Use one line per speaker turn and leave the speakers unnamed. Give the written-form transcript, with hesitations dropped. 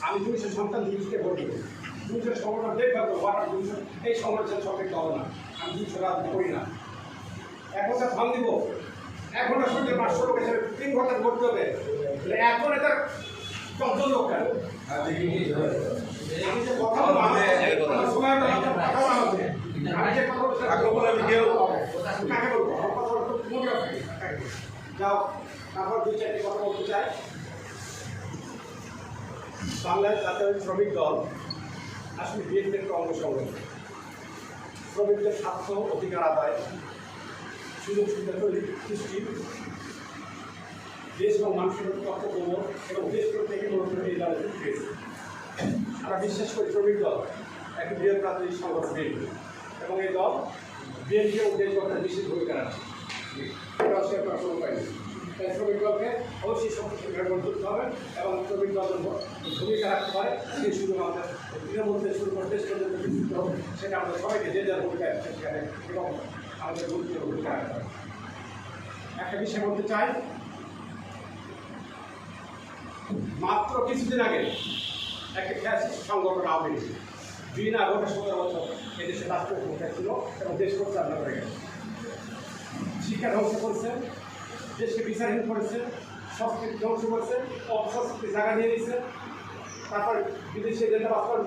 আমি 200 সন্তান 200কে ভোট দেবো, 200 সংগঠন দেখভাল করবো, 200 এই সংগঠন সম্পৃক্ত হবে না। আমি 200 রাজনীতি করি না। এখন তার ফান দিব, এখন আসলে 500 লোক এসে 3 ঘন্টা ভোট দেবে, এখন এটা 10 লোক কেন? আমি যে কথা বলবো সময় আমি যে কথা বলছি কাকে বলবো যাও। তারপর 2-4টি কথা বলতে চাই। বাংলাদেশ জাতীয় শ্রমিক দল আসলে বিএনপির একটা অঙ্গ সংগঠন। শ্রমিকদের স্বার্থ অধিকার আদায়, সুযোগ সুবিধা তৈরি সৃষ্টি, দেশ এবং মানুষের কর্তব্য এবং দেশ প্রত্যেকে মূলত এই দলে পেয়েছে। আমরা বিশ্বাস করি শ্রমিক দল একটি বৃহৎ রাজনৈতিক সংগঠন বিএনপি, এবং এই দল বিএনপি ও দেশ গঠনের বিশেষ ভূমিকা রাখে। কোনো পাইনি, তাই শ্রমিক দলকে অবশ্যই শক্তিশালীভাবে মজবুত হবে এবং শ্রমিক দল ভূমিকা রাখতে হয় সেই সুযোগ আমাদের তৃণমূল থেকে শুরু করে দেশ পর্যন্ত বিস্তৃত হবে। সেটা আমাদের সবাইকে যে যার ভূমিকা আছে সেখানে এবং আমাদের গুরুত্বপূর্ণ ভূমিকা রাখতে হবে। একটা বিষয় বলতে চাই, মাত্র কিছুদিন আগে একটা ফ্যাসিস্ট সংগঠন আওয়ামী লীগ বিনা ভোটে 17 বছর এদেশে রাষ্ট্রীয় ক্ষমতা ছিল এবং দেশ পরিচালনা করে গেছে। শিক্ষা ধ্বংস করেছে, দেশকে বিচারহীন করেছে, সংস্কৃতি ধ্বংস করেছে, অপসংস্কৃতি জায়গা নিয়ে নিয়েছে, তারপর বিদেশি এজেন্ডা বাস্তবায়ন